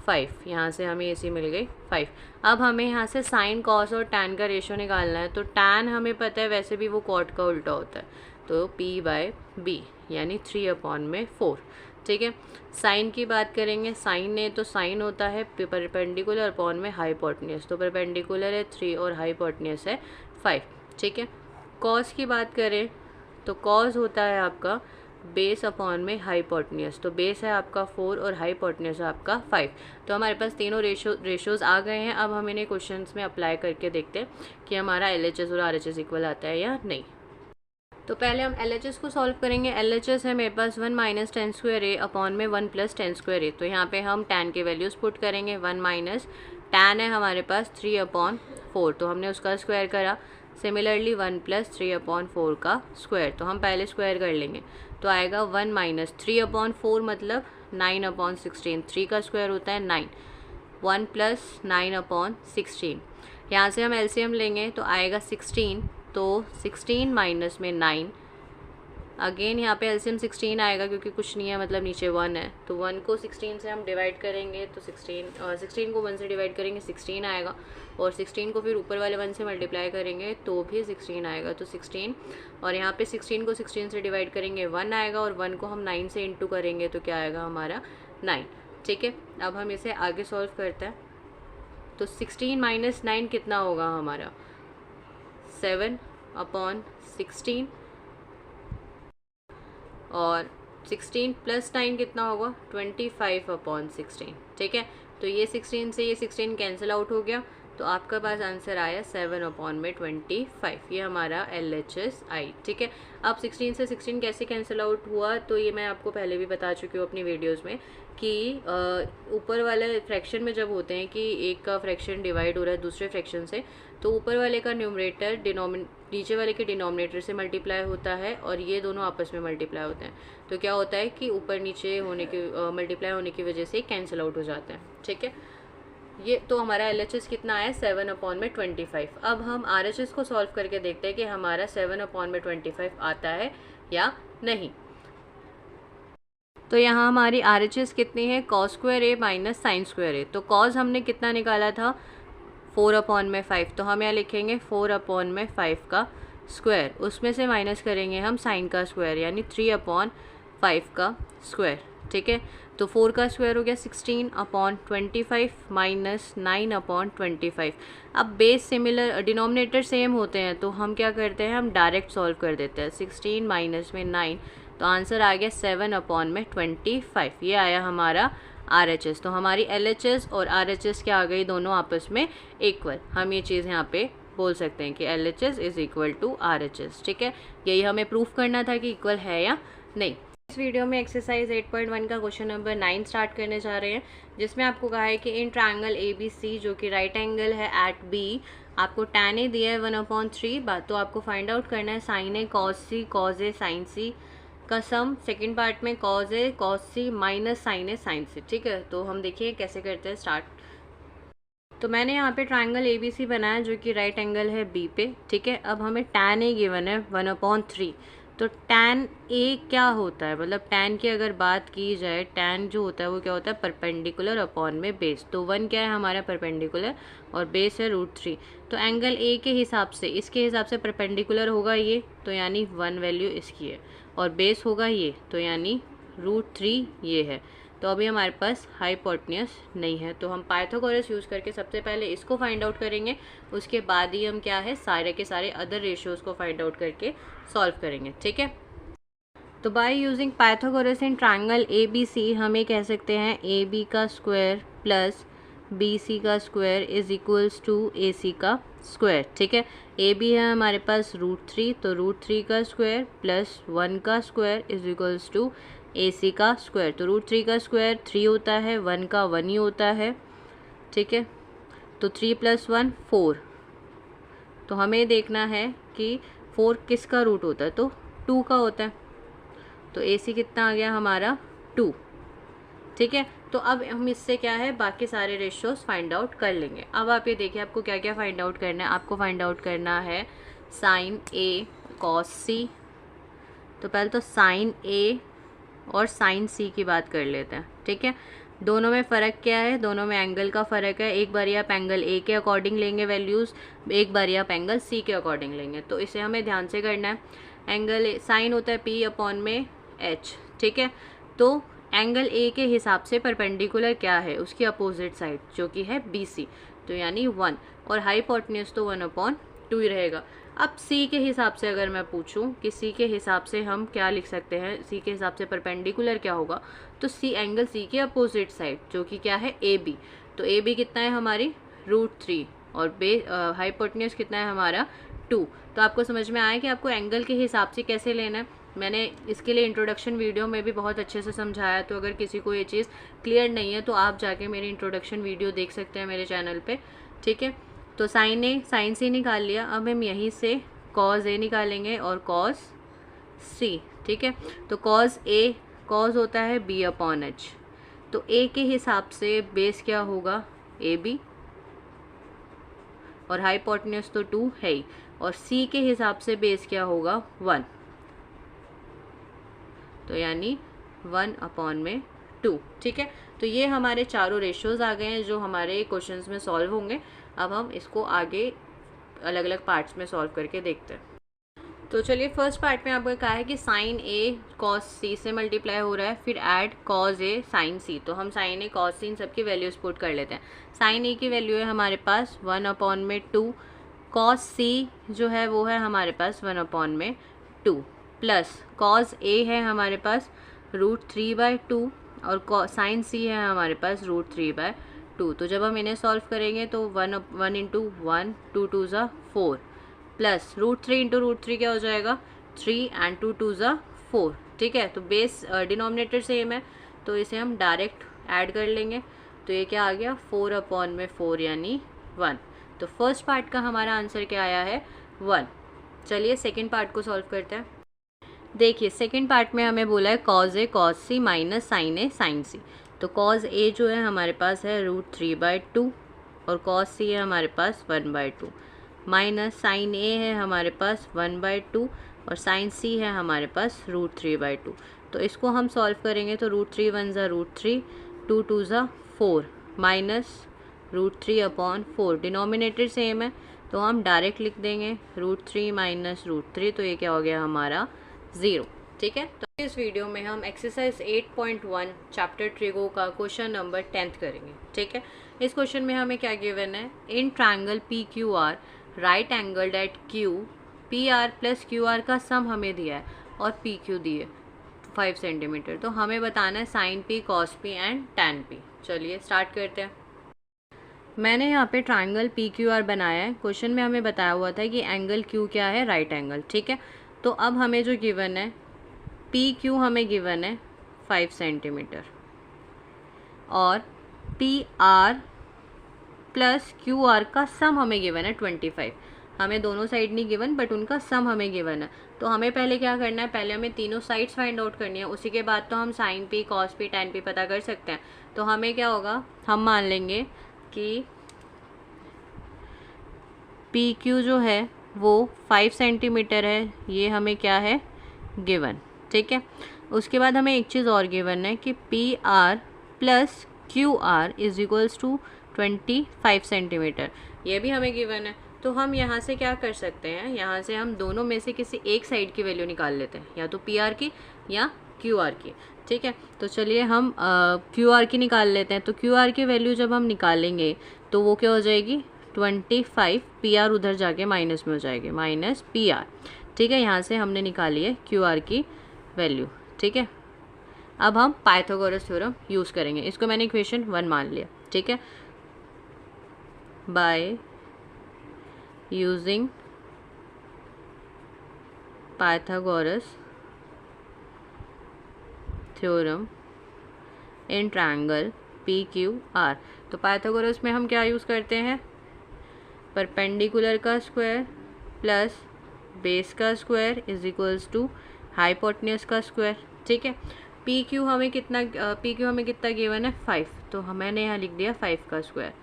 5, यहाँ से हमें AC मिल गई 5। अब हमें यहाँ से साइन, कॉस और टैन का रेशियो निकालना है। तो टैन हमें पता है वैसे भी वो कॉट का उल्टा होता है, तो P/B यानी 3/4, ठीक है। साइन की बात करेंगे, साइन है तो साइन होता है परपेंडिकुलर अपॉन में हाइपोटेन्यूज, तो परपेंडिकुलर है 3 और हाइपोटेन्यूज है 5, ठीक है। कॉस की बात करें तो कॉस होता है आपका बेस अपॉन में हाइपोटेन्यूज, तो बेस है आपका 4 और हाइपोटेन्यूज है आपका 5। तो हमारे पास तीनों रेशियोज आ गए हैं। अब हम इन्हें क्वेश्चंस में अप्लाई करके देखते हैं कि हमारा LHS और RHS इक्वल आता है या नहीं। तो पहले हम LHS को सॉल्व करेंगे। LHS है मेरे पास 1 minus ten square A upon में 1 प्लस टेन स्क्वायर ए। तो यहाँ पे हम टैन के वैल्यूज़ पुट करेंगे। 1 माइनस टैन है हमारे पास 3/4, तो हमने उसका स्क्वायर करा। सिमिलरली 1 प्लस 3/4 का स्क्वायर, तो हम पहले स्क्वायर कर लेंगे तो आएगा 1 माइनस 3/4 मतलब 9/16। 3 का स्क्वायर होता है 9, 1 प्लस 9/16। यहाँ से हम LCM लेंगे तो आएगा 16, तो 16 माइनस में 9, अगेन यहाँ पे एलसीएम 16 आएगा क्योंकि कुछ नहीं है, मतलब नीचे 1 है, तो 1 को 16 से हम डिवाइड करेंगे तो 16 को 1 से डिवाइड करेंगे 16 आएगा, और 16 को फिर ऊपर वाले 1 से मल्टीप्लाई करेंगे तो भी 16 आएगा, तो 16, और यहाँ पे 16 को 16 से डिवाइड करेंगे 1 आएगा, और 1 को हम 9 से इंटू करेंगे तो क्या आएगा हमारा 9। ठीक है, अब हम इसे आगे सॉल्व करते हैं। तो 16 माइनस 9 कितना होगा हमारा 7/16, और 16 प्लस 9 कितना होगा 25/16। ठीक है, तो ये 16 से ये 16 कैंसिल आउट हो गया, तो आपका पास आंसर आया 7/25। ये हमारा LHS आई। ठीक है, अब 16 से 16 कैसे कैंसिल आउट हुआ तो ये मैं आपको पहले भी बता चुकी हूँ अपनी वीडियोस में कि ऊपर वाले फ्रैक्शन में जब होते हैं कि एक का फ्रैक्शन डिवाइड हो रहा है दूसरे फ्रैक्शन से, तो ऊपर वाले का न्यूमरेटर नीचे वाले के डिनोमिनेटर से मल्टीप्लाई होता है और ये दोनों आपस में मल्टीप्लाई होते हैं, तो क्या होता है कि ऊपर नीचे होने की मल्टीप्लाई होने की वजह से कैंसिल आउट हो जाते हैं। ठीक है, ये तो हमारा LHS कितना आया 7/25। अब हम RHS को सॉल्व करके देखते हैं कि हमारा 7/25 आता है या नहीं। तो यहाँ हमारी RHS कितनी है cos square A minus sine square ए। तो cos हमने कितना निकाला था 4/5, तो हम यहाँ लिखेंगे 4/5 का स्क्वायर, उसमें से माइनस करेंगे हम साइन का स्क्वायर यानी 3/5 का स्क्वायर। ठीक है, तो 4 का स्क्वायर हो गया 16/25 माइनस 9/25। अब बेस सिमिलर डिनोमिनेटर सेम होते हैं तो हम क्या करते हैं, हम डायरेक्ट सॉल्व कर देते हैं। 16 माइनस में 9, तो आंसर आ गया 7/25। ये आया हमारा RHS। तो हमारी LHS और RHS क्या आ गई, दोनों आपस में इक्वल। हम ये चीज़ यहाँ पे बोल सकते हैं कि LHS is equal to RHS। ठीक है, यही हमें प्रूफ करना था कि इक्वल है या नहीं। इस वीडियो में एक्सरसाइज 8.1 का क्वेश्चन नंबर 9 स्टार्ट करने जा रहे हैं, जिसमें आपको कहा है कि इन ट्रायंगल ABC जो कि राइट एंगल है एट B, आपको tan A दिया है 1/3, तो आपको फाइंड आउट करना है sine A cos C cos A sin C का सम। सेकेंड पार्ट में cos A cos C minus sine A sin C। ठीक है, तो हम देखिए कैसे करते हैं स्टार्ट। तो मैंने यहाँ पे ट्राइंगल ABC बनाया जो कि राइट एंगल है B पे, ठीक है। अब हमें tan A गिवन है 1/3। तो tan A क्या होता है, मतलब tan की अगर बात की जाए, tan जो होता है वो क्या होता है, परपेंडिकुलर अपॉन में बेस। तो 1 क्या है हमारा, परपेंडिकुलर, और बेस है √3। तो एंगल A के हिसाब से, इसके हिसाब से परपेंडिकुलर होगा ये, तो यानी 1 वैल्यू इसकी है, और बेस होगा ये, तो यानी √3 ये है। तो अभी हमारे पास हाइपोटेन्यूज नहीं है, तो हम पाइथागोरस यूज़ करके सबसे पहले इसको फाइंड आउट करेंगे, उसके बाद ही हम क्या है सारे के सारे अदर रेशियोज़ को फाइंड आउट करके सॉल्व करेंगे, ठीक है। तो by using Pythagoras in triangle ABC हम ये कह सकते हैं AB का स्क्वायर प्लस BC का square is equals to AC का स्क्वायर, ठीक है। AB है हमारे पास √3, तो √3 का स्क्वायर प्लस 1 का square is equals to AC का स्क्वायर। तो √3 का स्क्वायर 3 होता है, 1 का 1 ही होता है, ठीक है। तो 3 + 1 4। तो हमें देखना है कि 4 किसका रूट होता है, तो 2 का होता है। तो AC कितना आ गया हमारा 2, ठीक है। तो अब हम इससे क्या है बाकी सारे रेशियोज फाइंड आउट कर लेंगे। अब आप ये देखिए आपको क्या क्या फाइंड आउट करना है। आपको फाइंड आउट करना है sin A cos C। तो पहले तो sin A और sin C की बात कर लेते हैं, ठीक है। दोनों में फ़र्क क्या है, दोनों में एंगल का फ़र्क है। एक बार आप एंगल A के अकॉर्डिंग लेंगे वैल्यूज़, एक बार आप एंगल C के अकॉर्डिंग लेंगे। तो इसे हमें ध्यान से करना है। एंगल साइन होता है P/H, ठीक है। तो एंगल A के हिसाब से परपेंडिकुलर क्या है, उसकी अपोजिट साइड जो कि है BC, तो यानी 1, और हाइपोटेन्यूज तो 1/2 ही रहेगा। अब C के हिसाब से अगर मैं पूछूं कि C के हिसाब से हम क्या लिख सकते हैं, C के हिसाब से परपेंडिकुलर क्या होगा, तो C एंगल C के अपोजिट साइड जो कि क्या है AB। तो AB कितना है हमारी √3, और हाइपोटेन्यूज कितना है हमारा 2। तो आपको समझ में आया कि आपको एंगल के हिसाब से कैसे लेना है। मैंने इसके लिए इंट्रोडक्शन वीडियो में भी बहुत अच्छे से समझाया। तो अगर किसी को ये चीज़ क्लियर नहीं है तो आप जाके मेरी इंट्रोडक्शन वीडियो देख सकते हैं मेरे चैनल पे, ठीक है। तो साइन C निकाल लिया। अब हम यहीं से cos A निकालेंगे और cos C, ठीक है। तो cos होता है B/H। तो A के हिसाब से बेस क्या होगा AB, और हाइपोटेन्यूज तो 2 है ही, और C के हिसाब से बेस क्या होगा 1, तो यानी 1/2, ठीक है। तो ये हमारे चारों रेशियोज आ गए हैं जो हमारे क्वेश्चंस में सॉल्व होंगे। अब हम इसको आगे अलग अलग पार्ट्स में सॉल्व करके देखते हैं। तो चलिए फर्स्ट पार्ट में आपको कहा है कि sin A cos C से मल्टीप्लाई हो रहा है, फिर add cos A sin C। तो हम sin A cos C इन सब की वैल्यूज पुट कर लेते हैं। sin A की वैल्यू है हमारे पास 1/2, cos C जो है वो है हमारे पास 1/2, प्लस cos A है हमारे पास √3/2, और sin C है हमारे पास √3/2। तो जब हम इन्हें सॉल्व करेंगे तो 1 × 1 2 2 ज़ा 4, प्लस √3 × √3 क्या हो जाएगा 3, एंड 2 2 ज़ा 4, ठीक है। तो बेस डिनोमिनेटर सेम है, तो इसे हम डायरेक्ट ऐड कर लेंगे। तो ये क्या आ गया 4/4 यानी 1। तो फर्स्ट पार्ट का हमारा आंसर क्या आया है 1। चलिए सेकेंड पार्ट को सॉल्व करते हैं। देखिए सेकेंड पार्ट में हमें बोला है cos A cos C minus sin A sin C। तो cos A जो है हमारे पास है √3/2, और cos C है हमारे पास 1/2, माइनस sin A है हमारे पास 1/2, और sin C है हमारे पास √3/2। तो इसको हम सॉल्व करेंगे तो √3 1 ज़ा √3, 2 2 ज़ा 4, माइनस √3/4। डिनोमिनेटर सेम है तो हम डायरेक्ट लिख देंगे √3 माइनस √3, तो ये क्या हो गया हमारा 0, ठीक है। तो इस वीडियो में हम एक्सरसाइज 8.1 चैप्टर ट्रिगो का क्वेश्चन नंबर 10 करेंगे, ठीक है। इस क्वेश्चन में हमें क्या गिवन है, in triangle PQR right angled eight Q PR + QR का सम हमें दिया है और PQ दिए 5 सेंटीमीटर। तो हमें बताना है sin P cos P and tan P। चलिए स्टार्ट करते हैं। मैंने यहाँ पे ट्रायंगल PQR बनाया है। क्वेश्चन में हमें बताया हुआ था कि एंगल Q क्या है, राइट एंगल, ठीक है। तो अब हमें जो गिवन है PQ हमें गिवन है 5 सेंटीमीटर, और PR + QR का सम हमें गिवन है 25। हमें दोनों साइड नहीं गिवन बट उनका सम हमें गिवन है। तो हमें पहले क्या करना है, पहले हमें तीनों साइड्स फाइंड आउट करनी है, उसी के बाद तो हम sin P cos P tan P पता कर सकते हैं। तो हमें क्या होगा, हम मान लेंगे कि पी क्यू जो है वो 5 सेंटीमीटर है, ये हमें क्या है गिवन, ठीक है। उसके बाद हमें एक चीज़ और गिवन है कि P R plus Q R is equals to 25 centimetre, ये भी हमें गिवन है। तो हम यहाँ से क्या कर सकते हैं, यहाँ से हम दोनों में से किसी एक साइड की वैल्यू निकाल लेते हैं, या तो पी आर की या क्यू आर की, ठीक है। तो चलिए हम क्यू आर की निकाल लेते हैं। तो क्यू आर की वैल्यू जब हम निकालेंगे तो वो क्या हो जाएगी 25, पी आर उधर जाके माइनस में हो जाएगी, माइनस पी आर, ठीक है। यहाँ से हमने निकाली है क्यू आर की वैल्यू, ठीक है। अब हम पाइथागोरस थ्योरम यूज़ करेंगे, इसको मैंने इक्वेशन 1 मान लिया, ठीक है। By using Pythagoras theorem in triangle P Q R. तो पाइथागोरस में हम क्या यूज़ करते हैं, परपेंडिकुलर का स्क्वायर प्लस बेस का square is equals to hypotenuse का स्क्वायर, ठीक है। पी क्यू हमें कितना गिवन है 5, तो मैंने यहाँ लिख दिया 5 का स्क्वायर,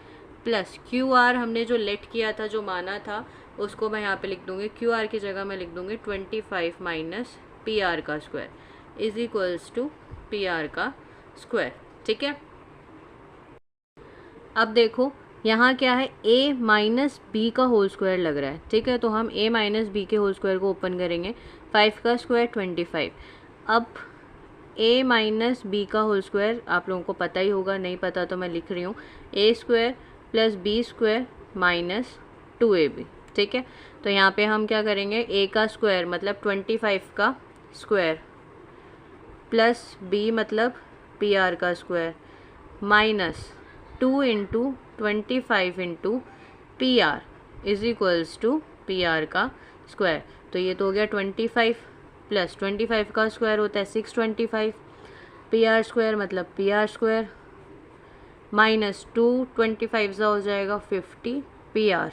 प्लस क्यू आर हमने जो लेट किया था, जो माना था, उसको मैं यहाँ पे लिख दूँगी, क्यू आर की जगह मैं लिख दूँगी 25 माइनस पी आर का square is equals to P R का स्क्वायर, ठीक है। अब देखो यहाँ क्या है, a माइनस बी का होल स्क्वायर लग रहा है, ठीक है। तो हम a माइनस बी के होल स्क्वायर को ओपन करेंगे, 5 का स्क्वायर 25। अब a माइनस बी का होल स्क्वायर आप लोगों को पता ही होगा, नहीं पता तो मैं लिख रही हूँ, a square plus B square minus 2ab, ठीक है। तो यहाँ पे हम क्या करेंगे, a का स्क्वायर मतलब 25 का स्क्वायर प्लस b मतलब पी आर का square minus 2 into 25 into P R is equals to P R का स्क्वायर। तो ये तो हो गया 25 प्लस 25 का स्क्वायर होता है 625, पी आर स्क्वायर मतलब पी आर स्क्वायर माइनस 2 25 हो जाएगा 50 P R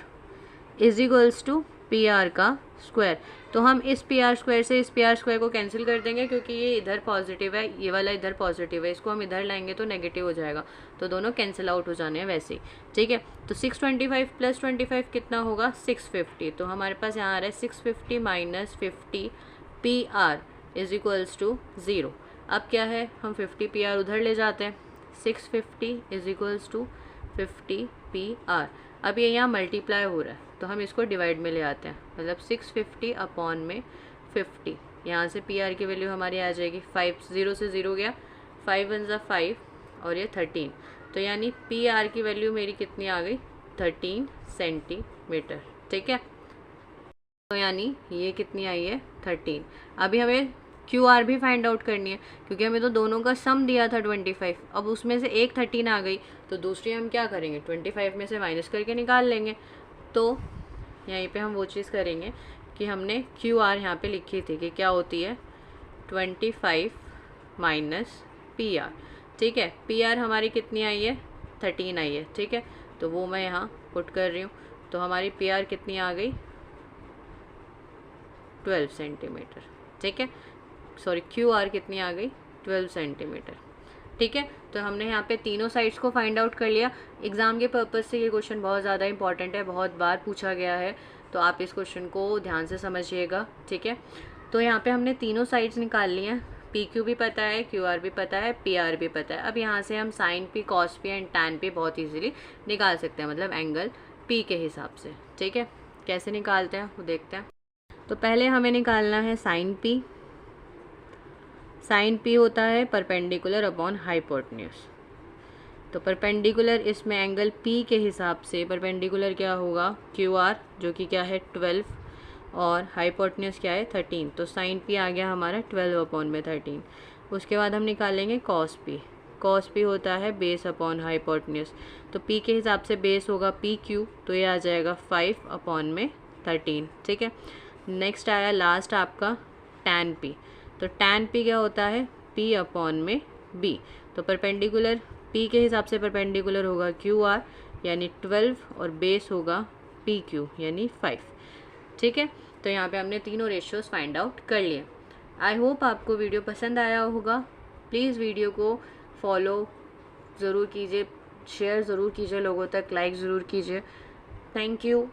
is equals to P R का स्क्वायर। तो हम इस पी आर स्क्वायर से इस पी आर स्क्वायर को कैंसिल कर देंगे, क्योंकि ये इधर पॉजिटिव है, ये वाला इधर पॉजिटिव है, इसको हम इधर लाएंगे तो नेगेटिव हो जाएगा, तो दोनों कैंसिल आउट हो जाने हैं वैसे ही, ठीक है। तो 625 प्लस 25 कितना होगा 650, तो हमारे पास यहाँ आ रहा है 650 minus 50 P R is equals to 0। अब क्या है, हम 50 पी आर उधर ले जाते हैं, 650 is equals to 50 P R. अब ये यहाँ मल्टीप्लाई हो रहा है, तो हम इसको डिवाइड में ले आते हैं, मतलब 650 अपॉन में 50, यहाँ से पी आर की वैल्यू हमारी आ जाएगी 5, 0 से 0 गया, 5 1 ज़ा 5 और ये 13, तो यानी पी आर की वैल्यू मेरी कितनी आ गई 13 सेंटीमीटर, ठीक है। तो यानी ये कितनी आई है 13। अभी हमें क्यू आर भी फाइंड आउट करनी है, क्योंकि हमें तो दोनों का सम दिया था 25, अब उसमें से एक 13 आ गई, तो दूसरी हम क्या करेंगे 25 में से माइनस करके निकाल लेंगे। तो यहीं पे हम वो चीज़ करेंगे कि हमने क्यू आर यहाँ पे लिखी थी कि क्या होती है 25 माइनस पी आर, ठीक है। पी आर हमारी कितनी आई है 13 आई है, ठीक है। तो वो मैं यहाँ पुट कर रही हूँ, तो हमारी पी आर कितनी आ गई 12 सेंटीमीटर, ठीक है। सॉरी क्यू आर कितनी आ गई 12 सेंटीमीटर, ठीक है। तो हमने यहाँ पे तीनों साइड्स को फाइंड आउट कर लिया। एग्ज़ाम के पर्पज़ से ये क्वेश्चन बहुत ज़्यादा इंपॉर्टेंट है, बहुत बार पूछा गया है, तो आप इस क्वेश्चन को ध्यान से समझिएगा, ठीक है। तो यहाँ पे हमने तीनों साइड्स निकाल ली हैं, पी क्यू भी पता है, क्यू आर भी पता है, पी आर भी पता है। अब यहाँ से हम sine P, cos P and tan P बहुत ईजिली निकाल सकते हैं, मतलब एंगल पी के हिसाब से, ठीक है। कैसे निकालते हैं वो देखते हैं। तो पहले हमें निकालना है साइन पी। साइन पी होता है परपेंडिकुलर अपॉन हाइपोटेन्यूज। तो परपेंडिकुलर इसमें एंगल पी के हिसाब से परपेंडिकुलर क्या होगा क्यू आर, जो कि क्या है 12, और हाइपोटेन्यूज क्या है 13। तो साइन पी आ गया हमारा 12 अपॉन में 13। उसके बाद हम निकालेंगे कॉस पी। कॉस पी होता है बेस अपॉन हाइपोटेन्यूज। तो पी के हिसाब से बेस होगा पी क्यू, तो ये आ जाएगा 5 अपॉन में 13, ठीक है। नेक्स्ट आया लास्ट आपका टैन पी। तो टैन पी क्या होता है पी अपॉन में बी। तो परपेंडिकुलर पी के हिसाब से परपेंडिकुलर होगा क्यू आर यानी 12 और बेस होगा पी क्यू यानी 5, ठीक है। तो यहाँ पे हमने तीनों रेशियोज फाइंड आउट कर लिए। आई होप आपको वीडियो पसंद आया होगा। प्लीज़ वीडियो को फॉलो ज़रूर कीजिए, शेयर ज़रूर कीजिए लोगों तक, लाइक ज़रूर कीजिए। Thank you.